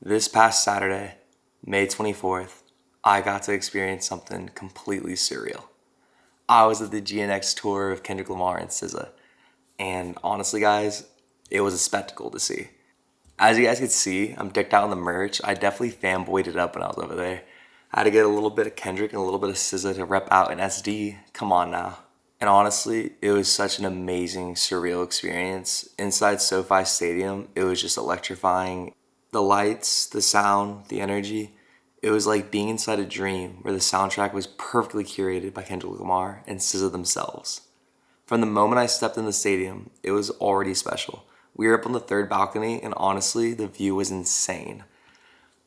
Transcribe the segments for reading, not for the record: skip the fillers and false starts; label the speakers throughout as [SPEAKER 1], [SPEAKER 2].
[SPEAKER 1] This past Saturday, May 24th, I got to experience something completely surreal. I was at the GNX Tour of Kendrick Lamar and SZA, and honestly guys, it was a spectacle to see. As you guys could see, I'm decked out in the merch. I definitely fanboyed it up when I was over there. I had to get a little bit of Kendrick and a little bit of SZA to rep out in SD. Come on now. And honestly, it was such an amazing, surreal experience. Inside SoFi Stadium, it was just electrifying. The lights, the sound, the energy. It was like being inside a dream where the soundtrack was perfectly curated by Kendrick Lamar and SZA themselves. From the moment I stepped in the stadium, it was already special. We were up on the third balcony, and honestly, the view was insane.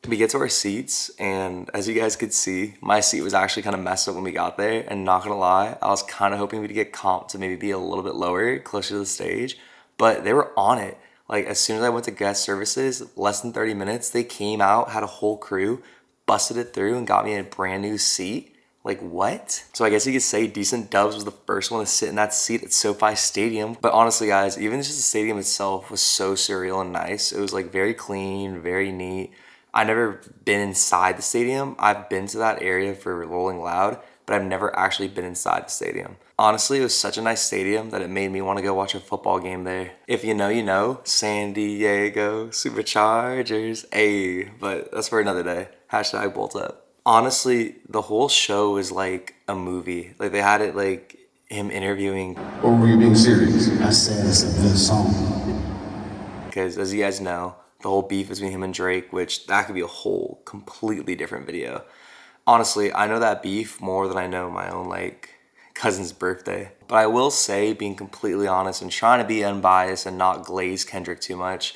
[SPEAKER 1] We get to our seats, and as you guys could see, my seat was actually kind of messed up when we got there, and not gonna lie, I was kind of hoping we'd get comped to maybe be a little bit lower, closer to the stage, but they were on it. Like, as soon as I went to guest services, less than 30 minutes, they came out, had a whole crew, busted it through, and got me a brand new seat. Like, what? So I guess you could say Decent Dubs was the first one to sit in that seat at SoFi Stadium. But honestly, guys, even just the stadium itself was so surreal and nice. It was like very clean, very neat. I've never been inside the stadium. I've been to that area for Rolling Loud, but I've never actually been inside the stadium. Honestly, it was such a nice stadium that it made me want to go watch a football game there. If you know, you know. San Diego Superchargers. Ayy, but that's for another day. Hashtag bolt up. Honestly, the whole show is like a movie. Like, they had it like him interviewing.
[SPEAKER 2] Or were you being serious? I said it's a good song.
[SPEAKER 1] Because as you guys know, the whole beef between him and Drake, which that could be a whole completely different video. Honestly, I know that beef more than I know my own like cousin's birthday. But I will say, being completely honest and trying to be unbiased and not glaze Kendrick too much,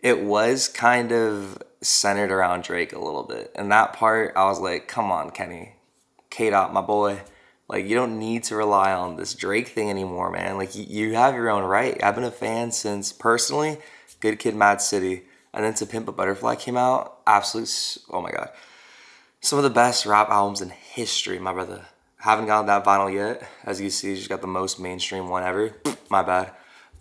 [SPEAKER 1] it was kind of centered around Drake a little bit. And that part, I was like, come on, Kenny. K-Dot, my boy. Like, you don't need to rely on this Drake thing anymore, man. Like, you have your own right. I've been a fan since, personally, Good Kid, Mad City. And then To Pimp a Butterfly came out. Absolute, oh my God. Some of the best rap albums in history, my brother. Haven't gotten that vinyl yet. As you can see, just got the most mainstream one ever. My bad.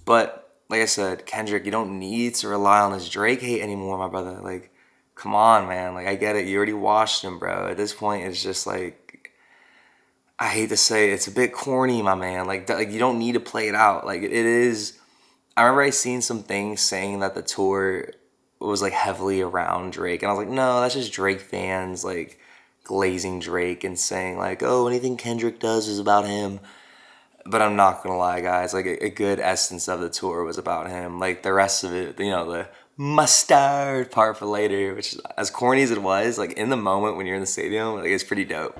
[SPEAKER 1] But like I said, Kendrick, you don't need to rely on this Drake hate anymore, my brother. Like, come on, man. Like, I get it. You already watched him, bro. At this point, it's just like, I hate to say it, it's a bit corny, my man. Like you don't need to play it out. Like, it is. I remember I seen some things saying that the tour was like heavily around Drake, and I was like, no, that's just Drake fans like glazing Drake and saying like, oh, anything Kendrick does is about him. But I'm not gonna lie, guys, like a good essence of the tour was about him. Like, the rest of it, you know, the mustard part for later, which, as corny as it was, like, in the moment when you're in the stadium, like, it's pretty dope.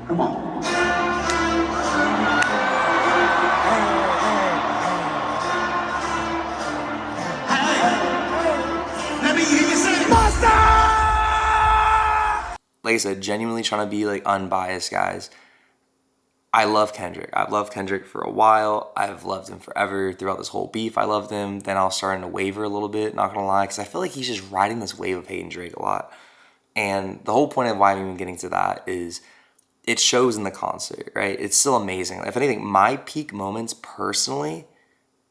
[SPEAKER 2] Come on. Let me hear you say mustard!
[SPEAKER 1] Like I said, genuinely trying to be like unbiased, guys. I love Kendrick. I've loved Kendrick for a while. I've loved him forever. Throughout this whole beef, I loved him. Then I was starting to waver a little bit, not gonna lie, because I feel like he's just riding this wave of hating Drake a lot. And the whole point of why I'm even getting to that is it shows in the concert, right? It's still amazing. If anything, my peak moments personally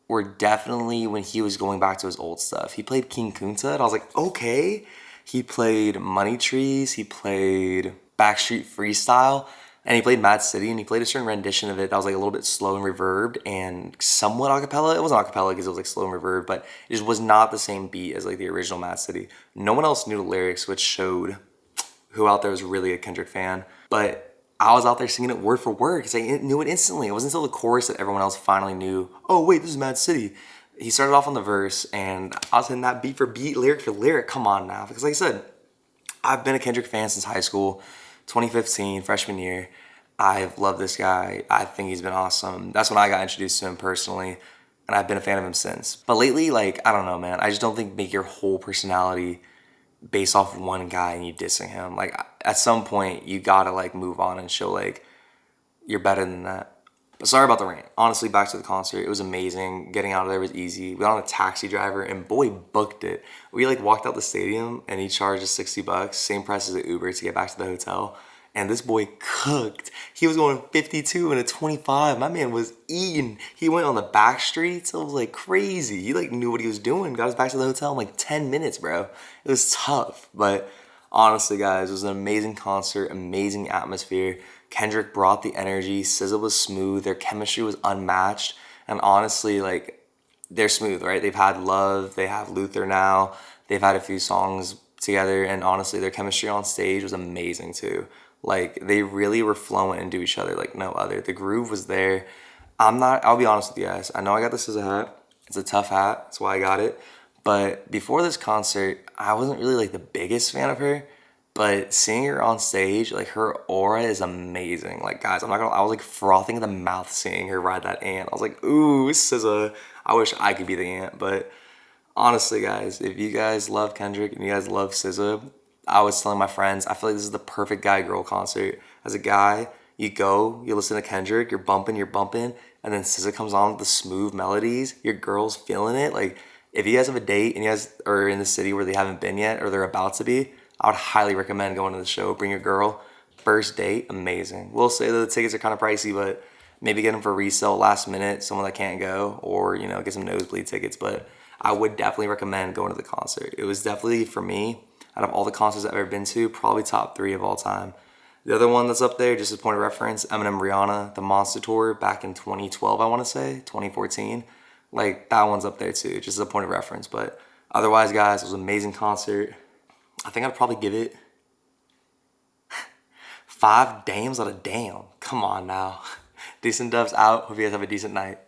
[SPEAKER 1] were definitely when he was going back to his old stuff. He played King Kunta, and I was like, okay. He played Money Trees. He played Backstreet Freestyle. And he played Mad City, and he played a certain rendition of it that was like a little bit slow and reverbed and somewhat acapella. It wasn't acapella because it was like slow and reverbed, but it just was not the same beat as like the original Mad City. No one else knew the lyrics, which showed who out there was really a Kendrick fan. But I was out there singing it word for word because I knew it instantly. It wasn't until the chorus that everyone else finally knew, oh wait, this is Mad City. He started off on the verse, and I was hitting that beat for beat, lyric for lyric. Come on now. Because like I said, I've been a Kendrick fan since high school. 2015, freshman year. I've loved this guy. I think he's been awesome. That's when I got introduced to him personally, and I've been a fan of him since. But lately, like, I don't know, man. I just don't think make your whole personality based off one guy and you dissing him. Like, at some point, you gotta, like, move on and show, like, you're better than that. But sorry about the rant. Honestly, back to the concert. It was amazing. Getting out of there was easy. We got on a taxi driver, and boy, booked it. We, like, walked out the stadium, and he charged us $60, same price as the Uber to get back to the hotel. and this boy cooked. He was going 52 and a 25. My man was eating. He went on the back streets. It was like crazy. He like knew what he was doing. Got us back to the hotel in like 10 minutes, bro. It was tough, but honestly, guys, it was an amazing concert, amazing atmosphere. Kendrick brought the energy. SZA was smooth. Their chemistry was unmatched, and honestly, like they're smooth, right? They've had Love. They have Luther now. They've had a few songs together, and honestly, their chemistry on stage was amazing too. Like they really were flowing into each other like no other. The groove was there. I'll be honest with you guys. I know I got this as a hat. It's a tough hat. That's why I got it. But before this concert, I wasn't really like the biggest fan of her. But seeing her on stage, like her aura is amazing. Like guys, I'm not gonna. I was like frothing at the mouth seeing her ride that ant. I was like, ooh, SZA. I wish I could be the ant. But honestly, guys, if you guys love Kendrick and you guys love SZA, I was telling my friends, I feel like this is the perfect guy girl concert. As a guy, you go, you listen to Kendrick, you're bumping, and then SZA comes on with the smooth melodies. Your girl's feeling it. Like, if you guys have a date and you guys are in the city where they haven't been yet or they're about to be, I would highly recommend going to the show. Bring your girl. First date, amazing. We'll say that the tickets are kind of pricey, but maybe get them for resale last minute, someone that can't go, or get some nosebleed tickets. But I would definitely recommend going to the concert. It was definitely for me, out of all the concerts I've ever been to, probably top 3 of all time. The other one that's up there, just as a point of reference, Eminem Rihanna, the Monster Tour back in 2012, I want to say, 2014. Like, that one's up there too, just as a point of reference. But otherwise, guys, it was an amazing concert. I think I'd probably give it 5 dams out of damn. Come on now. Decent Doves out. Hope you guys have a decent night.